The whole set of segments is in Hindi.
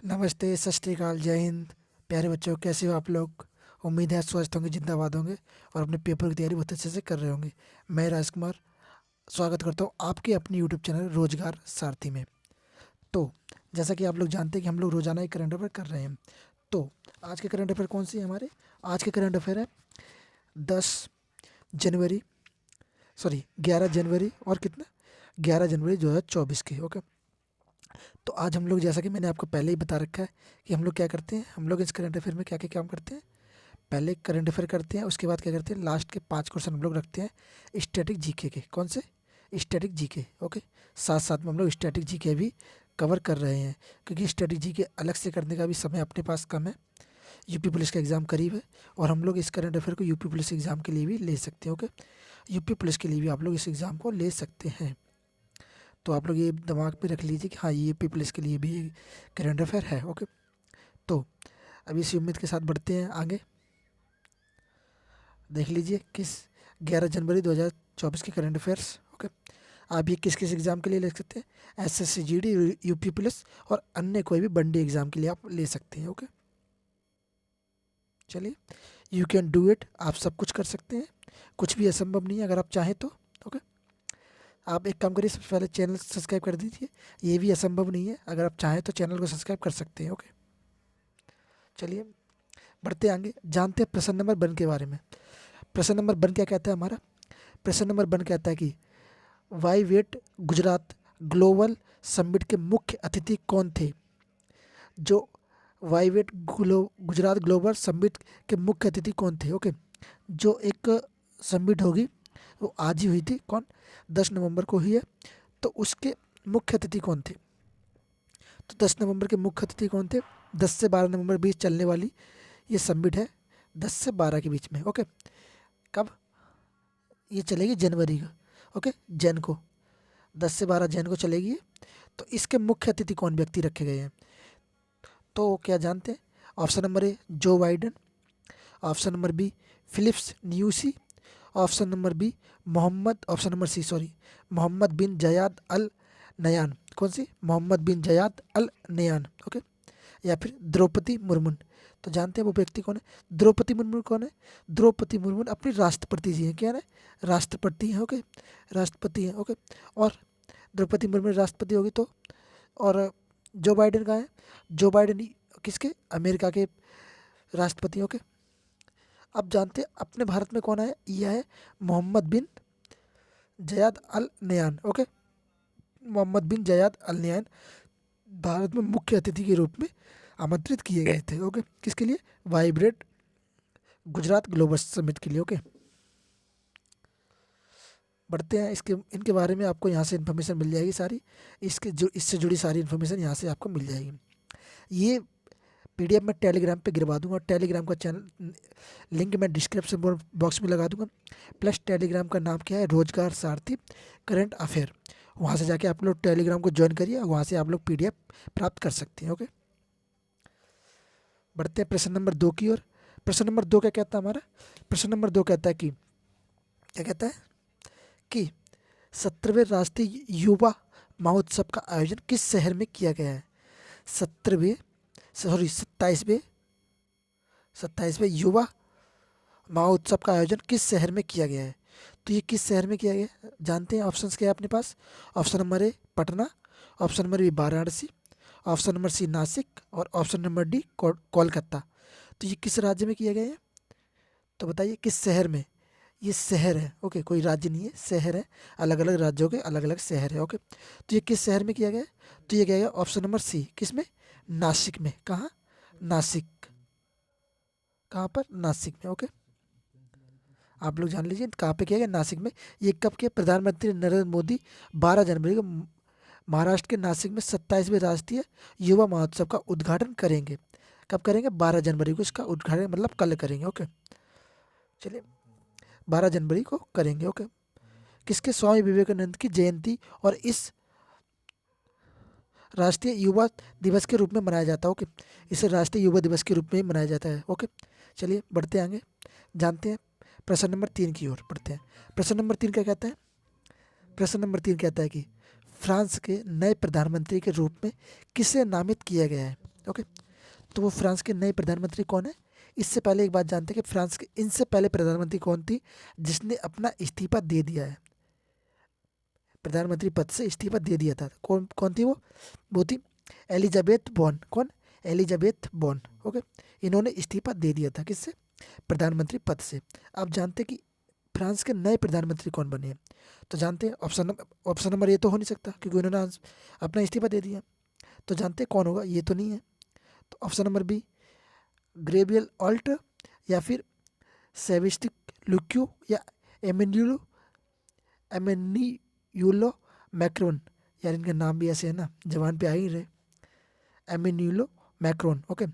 नमस्ते, सत श्री अकाल, जय हिंद। प्यारे बच्चों, कैसे हो आप लोग? उम्मीद है स्वस्थ होंगे, जिंदाबाद होंगे और अपने पेपर की तैयारी बहुत अच्छे से कर रहे होंगे। मैं राजकुमार स्वागत करता हूँ आपके अपने यूट्यूब चैनल रोजगार सारथी में। तो जैसा कि आप लोग जानते हैं कि हम लोग रोजाना एक करंट अफेयर कर रहे हैं। तो आज के करंट अफेयर कौन सी है हमारे? आज के करंट अफेयर है 10 जनवरी, सॉरी 11 जनवरी और कितना, 11 जनवरी 2024 के। ओके, तो आज हम लोग, जैसा कि मैंने आपको पहले ही बता रखा है कि हम लोग क्या करते हैं, हम लोग इस करंट अफेयर में क्या क्या काम करते हैं। पहले करंट अफेयर करते हैं, उसके बाद क्या करते हैं, लास्ट के 5 क्वेश्चन हम लोग रखते हैं स्टैटिक जीके के। कौन से? Static GK. ओके, साथ साथ में हम लोग स्टैटिक जीके भी कवर कर रहे हैं, क्योंकि स्टैटिक जीके अलग से करने का भी समय अपने पास कम है। यूपी पुलिस का एग्ज़ाम करीब है और हम लोग इस करंट अफेयर को यूपी पुलिस एग्ज़ाम के लिए भी ले सकते हैं। ओके, यूपी पुलिस के लिए भी आप लोग इस एग्ज़ाम को ले सकते हैं। तो आप लोग ये दिमाग में रख लीजिए कि हाँ, ये यूपी पुलिस के लिए भी करंट अफेयर है। ओके, तो अभी इसी उम्मीद के साथ बढ़ते हैं आगे। देख लीजिए किस 11 जनवरी 2024 के करंट अफेयर्स। ओके, आप ये किस किस एग्ज़ाम के लिए ले सकते हैं? एसएससी जीडी, यूपी पुलिस और अन्य कोई भी बंडी एग्ज़ाम के लिए आप ले सकते हैं। ओके, चलिए, यू कैन डू इट। आप सब कुछ कर सकते हैं, कुछ भी असंभव नहीं है अगर आप चाहें तो। ओके, आप एक काम करिए, सबसे पहले चैनल सब्सक्राइब कर दीजिए। ये भी असंभव नहीं है, अगर आप चाहें तो चैनल को सब्सक्राइब कर सकते हैं। ओके, चलिए बढ़ते आगे, जानते हैं प्रश्न नंबर 1 के बारे में। प्रश्न नंबर 1 क्या कहता है हमारा? प्रश्न नंबर 1 कहता है कि वाईवेट गुजरात ग्लोबल समिट के मुख्य अतिथि कौन थे? जो वाईवेट गुजरात ग्लोबल समिट के मुख्य अतिथि कौन थे? ओके, जो एक समिट होगी वो आज ही हुई थी। कौन? 10 नवंबर को हुई है। तो उसके मुख्य अतिथि कौन थे? तो 10 नवंबर के मुख्य अतिथि कौन थे? 10 से 12 नवंबर बीच चलने वाली ये समिट है, 10 से 12 के बीच में। ओके, कब ये चलेगी? जनवरी का। ओके, जैन को, 10 से 12 जैन को चलेगी ये। तो इसके मुख्य अतिथि कौन व्यक्ति रखे गए हैं? तो क्या जानते हैं? Option number A Joe Biden, option number B Filipe Nyusi, option number B option number C, sorry, Mohammed bin Zayed Al Nahyan. कौन सी? Mohammad bin Zayed Al नयान। Okay, या फिर द्रौपदी मुर्मू। तो जानते हैं वो व्यक्ति कौन है? द्रौपदी मुर्मू कौन है? द्रौपदी मुर्मू अपनी राष्ट्रपति जी हैं। क्या है? राष्ट्रपति हैं। ओके, राष्ट्रपति हैं। ओके, और द्रौपदी मुर्मू राष्ट्रपति होगी तो, और जो बाइडेन का है, जो बाइडेन किसके? अमेरिका के राष्ट्रपति। ओके, अब जानते हैं अपने भारत में कौन है? यह है Mohammad bin Zayed Al नयान। Okay, Mohammad bin Zayed Al नयान Bharat में मुख्य अतिथि के रूप में आमंत्रित किए गए थे। ओके, किसके लिए? वाइब्रेट गुजरात ग्लोबल समिट के लिए। ओके, बढ़ते हैं, इसके इनके बारे में आपको यहाँ से इन्फॉर्मेशन मिल जाएगी सारी। इसके जो इससे जुड़ी सारी इन्फॉर्मेशन यहाँ से आपको मिल जाएगी। ये पीडीएफ मैं टेलीग्राम पे गिरवा दूंगा, और टेलीग्राम का चैनल लिंक मैं डिस्क्रिप्शन बॉक्स में लगा दूंगा। प्लस टेलीग्राम का नाम क्या है? रोजगार सारथी करंट अफेयर। वहाँ से जाके आप लोग टेलीग्राम को ज्वाइन करिए, वहाँ से आप लोग पीडीएफ प्राप्त कर सकते हैं। ओके, बढ़ते हैं प्रश्न नंबर 2 की ओर। प्रश्न नंबर 2 क्या कहता है हमारा? प्रश्न नंबर 2 कहता है कि, क्या कहता है कि 17वें राष्ट्रीय युवा महोत्सव का आयोजन किस शहर में किया गया है? 17वें, सॉरी 27वें युवा महोत्सव का आयोजन किस शहर में किया गया है? तो ये किस शहर में किया गया है? जानते हैं? ऑप्शंस क्या है अपने पास? Option number A Patna, option number B Varanasi, option number C Nashik और ऑप्शन नंबर डी कोलकाता। तो ये किस राज्य में किया गया है? तो बताइए किस शहर में? ये शहर है। ओके, कोई राज्य नहीं है, शहर है। अलग अलग राज्यों के अलग अलग शहर है। ओके, तो ये किस शहर में किया गया है? तो ये किया गया ऑप्शन नंबर सी, किस में? नासिक में। कहाँ? नासिक। कहाँ पर? नासिक में। ओके, आप लोग जान लीजिए कहाँ पे किया गया? नासिक में। ये कब किया? प्रधानमंत्री नरेंद्र मोदी 12 जनवरी को महाराष्ट्र के नासिक में 27वें राष्ट्रीय युवा महोत्सव का उद्घाटन करेंगे। कब करेंगे? 12 जनवरी को इसका उद्घाटन, मतलब कल करेंगे। ओके, चलिए 12 जनवरी को करेंगे। ओके, किसके? स्वामी विवेकानंद की जयंती, और इस राष्ट्रीय युवा दिवस के रूप में मनाया जाता है। ओके, इसे राष्ट्रीय युवा दिवस के रूप में मनाया जाता है। ओके, चलिए बढ़ते आगे, जानते हैं प्रश्न नंबर 3 की ओर बढ़ते हैं। प्रश्न नंबर 3 क्या कहता है? प्रश्न नंबर 3 कहता है कि फ्रांस के नए प्रधानमंत्री के रूप में किसे नामित किया गया है? ओके, तो वो फ्रांस के नए प्रधानमंत्री कौन है? इससे पहले एक बात जानते हैं कि फ्रांस के इनसे पहले प्रधानमंत्री कौन थी जिसने अपना इस्तीफा दे दिया है, प्रधानमंत्री पद से इस्तीफा दे दिया था? कौन कौन थी वो थी एलिजाबेथ बॉर्न। कौन? Elizabeth born. ओके, इन्होंने इस्तीफा दे दिया था किससे? प्रधानमंत्री पद से। आप जानते हैं कि फ्रांस के नए प्रधानमंत्री कौन बने हैं? तो जानते हैं ऑप्शन नंबर ए तो हो नहीं सकता क्योंकि उन्होंने अपना इस्तीफा दे दिया। तो जानते हैं कौन होगा? ये तो नहीं है। तो ऑप्शन नंबर बी ग्रेबियल ऑल्ट, या फिर सेविस्टिक लुक्यू, या एमेन्यूलो एमेन्यूलो मैक्रोन। यार इनके नाम भी ऐसे है ना, जवान पे आ ही रहे। एमेन्यूलो मैक्रोन। ओके,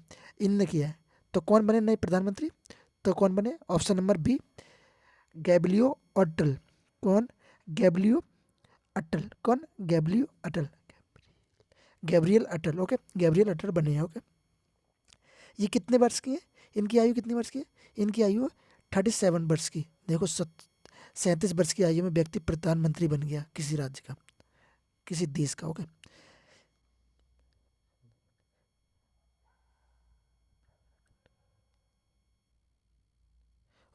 इनने किया है। तो कौन बने नए प्रधानमंत्री? तो कौन बने? ऑप्शन नंबर बी गैब्रियो अटल। कौन? गैब्रियो अटल। कौन? गैब्रियो अटल, गैब्रियल अटल। ओके, गैब्रियल अटल बने हैं। ओके, ये कितने वर्ष की है? इनकी आयु कितनी वर्ष की है? इनकी आयु 37 वर्ष की। देखो 37 वर्ष की आयु में व्यक्ति प्रधानमंत्री बन गया किसी राज्य का, किसी देश का। ओके,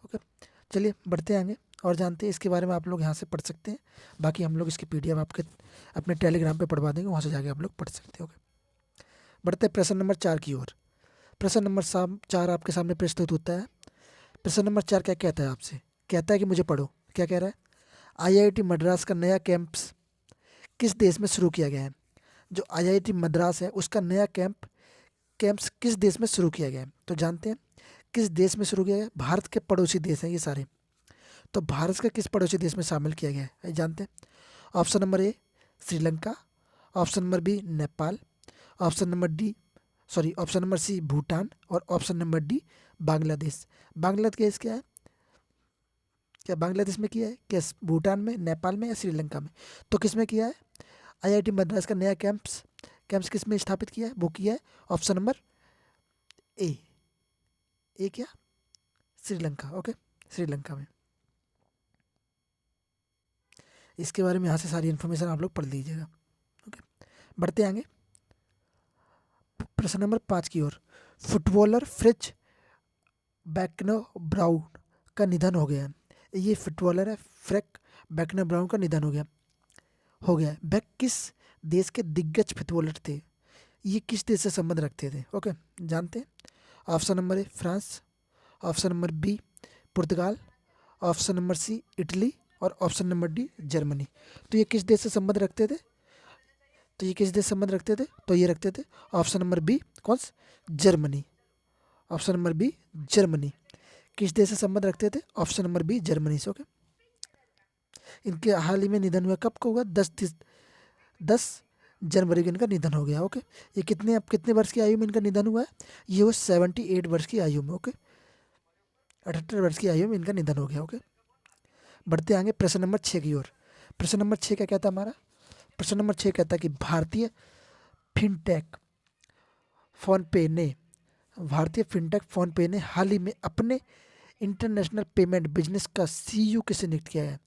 ओके, चलिए बढ़ते हैं आगे और जानते हैं इसके बारे में। आप लोग यहाँ से पढ़ सकते हैं, बाकी हम लोग इसकी पीडीएफ आपके अपने टेलीग्राम पे पढ़वा देंगे, वहाँ से जाके आप लोग पढ़ सकते हैं। ओके, बढ़ते हैं प्रश्न नंबर 4 की ओर। प्रश्न नंबर 4 आपके सामने प्रस्तुत होता है। प्रश्न नंबर 4 क्या कहता है आपसे? कहता है कि मुझे पढ़ो। क्या कह रहा है? आईआईटी मद्रास का नया कैंपस किस देश में शुरू किया गया है? जो आईआईटी मद्रास है उसका नया कैंप्स किस देश में शुरू किया गया है? तो जानते हैं किस देश में शुरू किया गया है? भारत के पड़ोसी देश हैं ये सारे। तो भारत के किस पड़ोसी देश में शामिल किया गया है ये जानते हैं? Option number A Sri Lanka, option number B Nepal, option number D option number C Bhutan, और option number D Bangladesh. Bangladesh क्या है? क्या बांग्लादेश में किया है? क्या भूटान में, नेपाल में, या श्रीलंका में? तो किस में किया है? आईआईटी मद्रास का नया कैंप्स किस में स्थापित किया है? वो किया है ऑप्शन नंबर ए। ए क्या? श्रीलंका। ओके, श्रीलंका में। इसके बारे में यहाँ से सारी इन्फॉर्मेशन आप लोग पढ़ लीजिएगा। ओके, बढ़ते आगे प्रश्न नंबर 5 की ओर। फुटबॉलर फ्रिज बैकनो ब्राउन का निधन हो गया है। ये फुटबॉलर है, फ्रेक बैकनो ब्राउन का निधन हो गया। वह किस देश के दिग्गज फुटबॉलर थे? ये किस देश से संबंध रखते थे? ओके, जानते हैं? Option number A France, option number B पुर्तगाल, ऑप्शन नंबर सी इटली, और ऑप्शन नंबर डी जर्मनी। तो ये किस देश से संबंध रखते थे? तो ये रखते थे ऑप्शन नंबर बी कौन सा? Germany. Option number B Germany. किस देश से संबंध रखते थे? ऑप्शन नंबर बी जर्मनी से। ओके, इनके हाल ही में निधन हुआ। कब को हुआ? 10 जनवरी को इनका निधन हो गया। ओके, ये कितने वर्ष की आयु में इनका निधन हुआ है? ये हुआ 78 वर्ष की आयु में। ओके, 78 वर्ष की आयु में इनका निधन हो गया। ओके, बढ़ते आगे प्रश्न नंबर 6 की ओर। प्रश्न नंबर 6 क्या कहता है हमारा? प्रश्न नंबर 6 कहता है कि भारतीय फिनटेक फोनपे ने हाल ही में अपने इंटरनेशनल पेमेंट बिजनेस का सीईओ किसे नियुक्त किया है?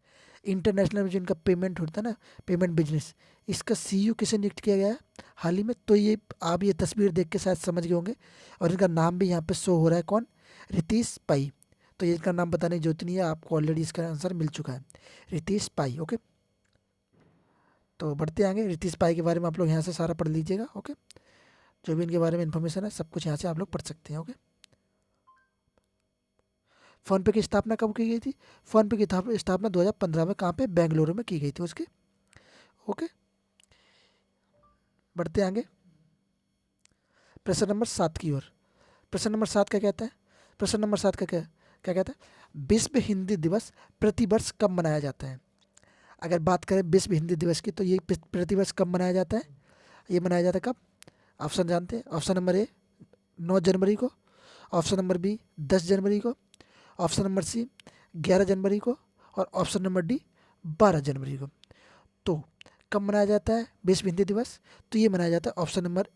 इंटरनेशनल जो इनका पेमेंट होता है ना, पेमेंट बिजनेस, इसका सीईओ किसे नियुक्त किया गया है हाल ही में? तो ये आप ये तस्वीर देख के शायद समझ गए होंगे, और इनका नाम भी यहाँ पे शो हो रहा है। कौन? रितेश पाई। तो ये इसका नाम बताने की जरूरत नहीं है, आपको ऑलरेडी इसका आंसर मिल चुका है, रितेश पाई। ओके, तो बढ़ते आगे। रितेश पाई के बारे में आप लोग यहाँ से सारा पढ़ लीजिएगा। ओके, जो भी इनके बारे में इन्फॉर्मेशन है सब कुछ यहाँ से आप लोग पढ़ सकते हैं। ओके, फ़ोनपे की स्थापना कब की गई थी? फ़ोनपे की स्थापना 2015 में कहाँ पे? बेंगलुरु में की गई थी उसके। ओके, बढ़ते आगे प्रश्न नंबर 7 की ओर। प्रश्न नंबर 7 क्या कहता है? प्रश्न नंबर 7 का क्या कहता है? विश्व हिंदी दिवस प्रतिवर्ष कब मनाया जाता है? अगर बात करें विश्व हिंदी दिवस की, तो ये प्रतिवर्ष कब मनाया जाता है? ये मनाया जाता है कब? ऑप्शन जानते हैं? ऑप्शन नंबर ए 9 जनवरी को, ऑप्शन नंबर बी 10 जनवरी को, ऑप्शन नंबर सी 11 जनवरी को, और ऑप्शन नंबर डी 12 जनवरी को। तो कब मनाया जाता है विश्व हिंदी दिवस? तो ये मनाया जाता है ऑप्शन नंबर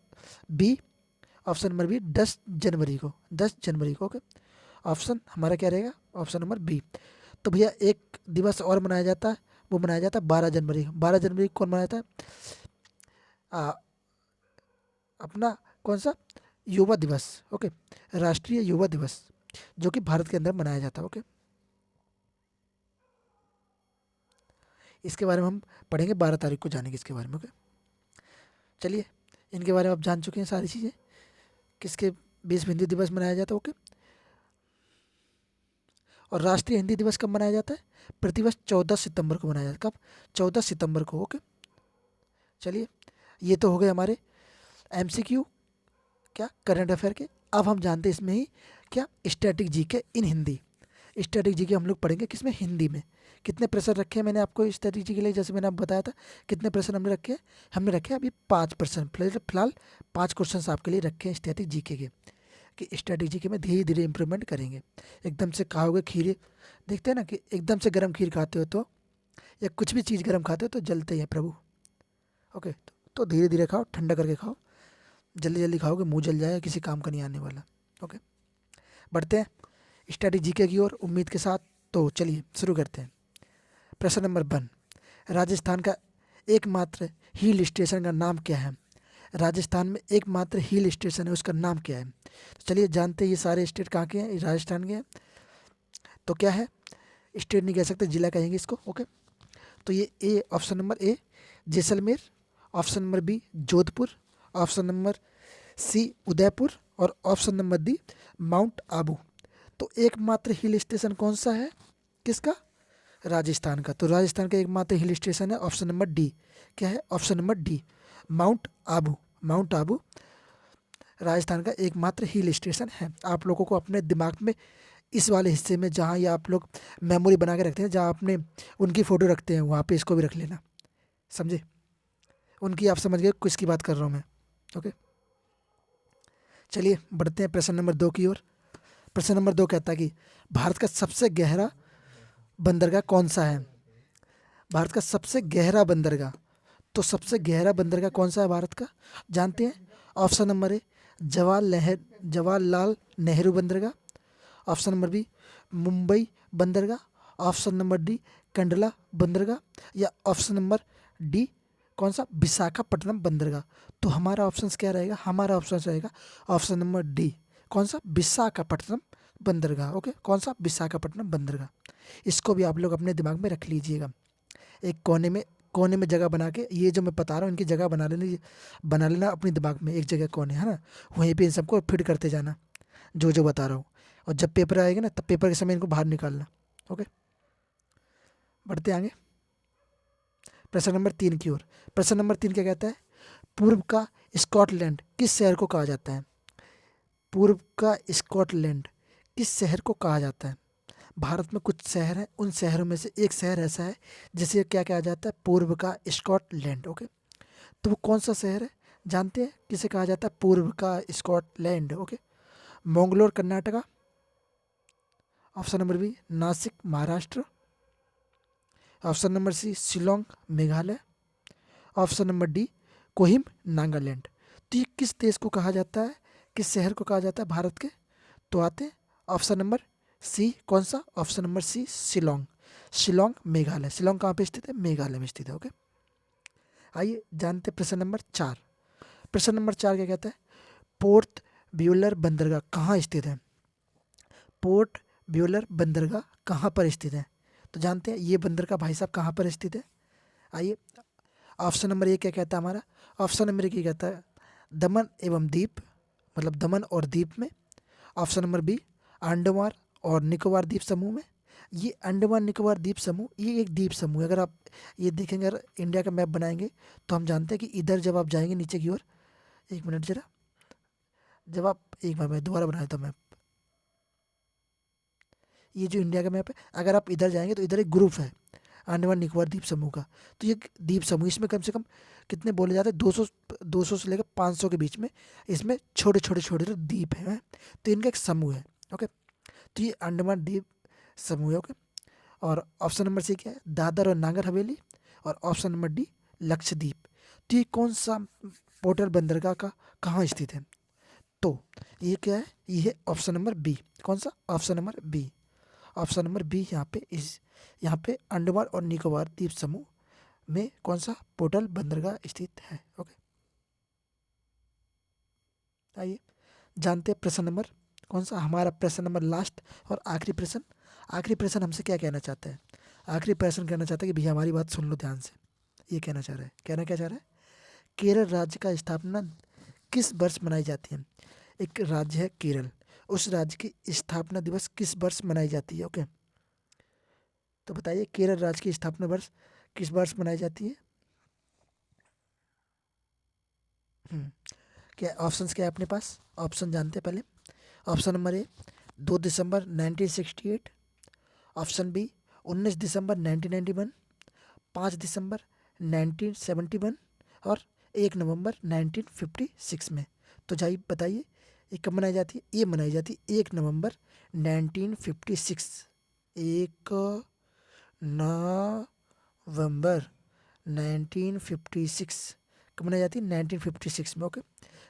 बी 10 जनवरी को। 10 जनवरी को। ओके, ऑप्शन हमारा क्या रहेगा? Option number B. तो भैया एक दिवस और मनाया जाता है, वो मनाया जाता है 12 जनवरी को। 12 जनवरी को कौन मनाया था? अपना कौन सा युवा दिवस, ओके, राष्ट्रीय युवा दिवस, जो कि भारत के अंदर मनाया जाता है। ओके, इसके बारे में हम पढ़ेंगे, 12 तारीख को जानेंगे इसके बारे में। ओके, चलिए, इनके बारे में आप जान चुके हैं सारी चीज़ें, किसके विश्व हिंदी दिवस मनाया जाता है। ओके, और राष्ट्रीय हिंदी दिवस कब मनाया जाता है? प्रतिवर्ष 14 सितंबर को मनाया जाता है। कब? 14 सितंबर को। ओके, चलिए, ये तो हो गए हमारे एमसीक्यू, क्या, करंट अफेयर के। अब हम जानते हैं इसमें ही क्या, स्टैटिक जीके इन हिंदी। स्टैटिक जीके हम लोग पढ़ेंगे किसमें? हिंदी में। कितने प्रश्न रखे हैं मैंने आपको स्टैटिक जीके के लिए, जैसे मैंने आप बताया था, कितने प्रश्न हमने रखे हैं? हमने रखे हैं अभी 5 प्रश्न, फिलहाल 5 क्वेश्चन आपके लिए रखे हैं स्टैटिक जीके के, कि स्टैटिक जीके में धीरे धीरे इंप्रूवमेंट करेंगे। एकदम से खाओगे खीर, देखते हैं ना कि एकदम से गर्म खीर खाते हो तो, या कुछ भी चीज़ गर्म खाते हो तो जलते हैं प्रभु। ओके, तो धीरे धीरे खाओ, ठंडा करके खाओ, जल्दी जल्दी खाओगे मुंह जल जाएगा, किसी काम का नहीं आने वाला। ओके, बढ़ते हैं स्टैटिक जीके की ओर उम्मीद के साथ। तो चलिए शुरू करते हैं। प्रश्न नंबर 1, राजस्थान का एकमात्र हिल स्टेशन का नाम क्या है? राजस्थान में एकमात्र हिल स्टेशन है, उसका नाम क्या है? तो चलिए जानते हैं ये सारे स्टेट कहाँ के हैं, ये राजस्थान के हैं। तो क्या है, स्टेट नहीं कह सकते, जिला कहेंगे इसको। ओके, तो ये A, option number A Jaisalmer, option number B Jodhpur, option number C Udaipur, और option number D Mount Abu. तो एकमात्र हिल स्टेशन कौन सा है, किसका? राजस्थान का। तो राजस्थान का एकमात्र हिल स्टेशन है ऑप्शन नंबर डी। क्या है? Option number D, Mount Abu. Mount Abu Rajasthan का एकमात्र हिल स्टेशन है। आप लोगों को अपने दिमाग में इस वाले हिस्से में, जहाँ ये आप लोग मेमोरी बना के रखते हैं, जहाँ आपने उनकी फ़ोटो रखते हैं, वहाँ पे इसको भी रख लेना, समझे? उनकी, आप समझ गए किसकी बात कर रहा हूँ मैं। ओके, चलिए बढ़ते हैं प्रश्न नंबर 2 की ओर। प्रश्न नंबर 2 कहता है कि भारत का सबसे गहरा बंदरगाह कौन सा है? भारत का सबसे गहरा बंदरगाह, तो सबसे गहरा बंदरगाह कौन सा है भारत का, जानते हैं? ऑप्शन नंबर ए जवाहरलाल नेहरू बंदरगाह, ऑप्शन नंबर बी मुंबई बंदरगाह, ऑप्शन नंबर डी कंडला बंदरगाह, या ऑप्शन नंबर डी कौन सा, विशाखापट्टनम बंदरगाह। तो हमारा ऑप्शन क्या रहेगा? हमारा ऑप्शन रहेगा ऑप्शन नंबर डी, कौन सा, विशाखापट्टनम बंदरगाह। ओके, कौन सा, विशाखापट्टनम बंदरगाह। इसको भी आप लोग अपने दिमाग में रख लीजिएगा, एक कोने में जगह बना के, ये जो मैं बता रहा हूँ इनकी जगह बना लेना अपने दिमाग में, एक जगह कोने, है ना, वहीं पे इन सबको फिट करते जाना जो जो बता रहा हूँ। और जब पेपर आएगा ना, तब पेपर के समय इनको बाहर निकालना। ओके, बढ़ते आगे प्रश्न नंबर 3 की ओर। प्रश्न नंबर 3 क्या कहता है? पूर्व का स्कॉटलैंड किस शहर को कहा जाता है? पूर्व का स्कॉटलैंड किस शहर को कहा जाता है? भारत में कुछ शहर हैं, उन शहरों में से एक शहर ऐसा है जिसे क्या कहा जाता है? पूर्व का स्कॉटलैंड। ओके, तो वो कौन सा शहर है, जानते हैं किसे कहा जाता है पूर्व का Scotland? Okay, Mangalore Karnataka, option number B Nashik Maharashtra, option number C Shillong Meghalaya, option number D Kohima Nagaland. तो ये किस देश को कहा जाता है, किस शहर को कहा जाता है भारत के? तो आते हैं ऑप्शन नंबर सी, कौन सा, option number C Shillong. Shillong Meghalaya, Shillong कहाँ पे स्थित है? मेघालय में स्थित है। ओके, आइए जानते हैं प्रश्न नंबर 4। प्रश्न नंबर 4 क्या कहता है? पोर्ट ब्यूलर बंदरगाह कहाँ स्थित है? पोर्ट ब्यूलर बंदरगाह कहाँ पर स्थित है? तो जानते हैं ये बंदरगाह भाई साहब कहाँ पर स्थित है? आइए, ऑप्शन नंबर ए क्या कहता है हमारा? ऑप्शन नंबर ए क्या कहता है? दमन एवं दीप, मतलब दमन और द्वीप में। ऑप्शन नंबर बी अंडमान और निकोबार द्वीप समूह में। ये अंडमान निकोबार द्वीप समूह, ये एक द्वीप समूह है। अगर आप ये देखेंगे, अगर इंडिया का मैप बनाएंगे, तो हम जानते हैं कि इधर जब आप जाएंगे नीचे की ओर, एक मिनट जरा, जब आप, एक बार मैं दोबारा बनाया था मैप, ये जो इंडिया का मैप है, अगर आप इधर जाएंगे तो इधर एक ग्रुप है अंडमान निकोबार द्वीप समूह का। तो ये द्वीप समूह, इसमें कम से कम कितने बोले जाते हैं? 200 से लेकर 500 के बीच में इसमें छोटे छोटे छोटे द्वीप हैं। तो इनका एक समूह है। ओके, तो ये अंडमान द्वीप समूह है। ओके, और ऑप्शन नंबर सी क्या है? दादर और नागर हवेली, और ऑप्शन नंबर डी लक्षद्वीप। तो ये कौन सा पोर्टल बंदरगाह का कहाँ स्थित है? तो ये क्या है? ये है ऑप्शन नंबर बी, कौन सा? Option number B. Option number B यहाँ पे अंडमान और निकोबार द्वीप समूह में कौन सा पोर्टल बंदरगाह स्थित है। ओके, आइए जानते हैं प्रश्न नंबर कौन सा हमारा प्रश्न नंबर लास्ट और आखिरी प्रश्न हमसे क्या कहना चाहता है? आखिरी प्रश्न कहना चाहता है कि भैया हमारी बात सुन लो ध्यान से। ये कहना चाह रहा है, कहना क्या चाह रहा है? केरल राज्य का स्थापना किस वर्ष मनाई जाती है? एक राज्य है केरल, उस राज्य की स्थापना दिवस किस वर्ष मनाई जाती है? ओके, तो बताइए केरल राज्य की स्थापना वर्ष किस वर्ष मनाई जाती है? क्या ऑप्शंस क्या है अपने पास? ऑप्शन जानते हैं पहले। ऑप्शन नंबर ए 2 दिसंबर 1968, ऑप्शन बी 19 दिसंबर 1991, 5 दिसंबर 1971 और 1 नवंबर 1956 में। तो जाइए बताइए ये कब मनाई जाती है? ये मनाई जाती है 1 नवंबर 1956। 1 नवंबर 1956 कब मनाई जाती है? 1956 में। ओके,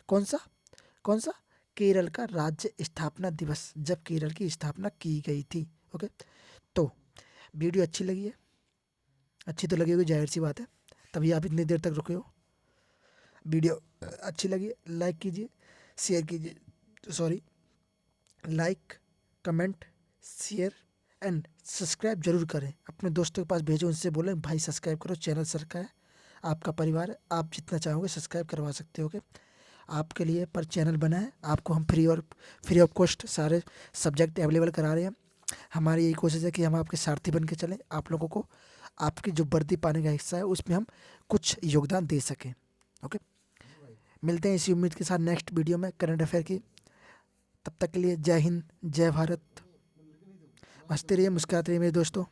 कौन सा कौन सा? केरल का राज्य स्थापना दिवस, जब केरल की स्थापना की गई थी। ओके, तो वीडियो अच्छी लगी है? अच्छी तो लगी होगी, जाहिर सी बात है, तभी आप इतनी देर तक रुके हो। वीडियो अच्छी लगी लाइक कीजिए, शेयर कीजिए, sorry, like, comment, share and subscribe जरूर करें। अपने दोस्तों के पास भेजो, उनसे बोलें भाई सब्सक्राइब करो, चैनल सर का है, आपका परिवार है, आप जितना चाहोगे सब्सक्राइब करवा सकते हो। आपके लिए पर चैनल बना है, आपको हम फ्री ऑफ कॉस्ट सारे सब्जेक्ट अवेलेबल करा रहे हैं। हमारी यही कोशिश है कि हम आपके सारथी बन के चलें, आप लोगों को आपकी जो वर्दी पाने का हिस्सा है उसमें हम कुछ योगदान दे सकें। ओके, मिलते हैं इसी उम्मीद के साथ नेक्स्ट वीडियो में करंट अफेयर की। तब तक के लिए जय हिंद, जय भारत, हंसते रहिए, मुस्कुराते रहिए मेरे दोस्तों।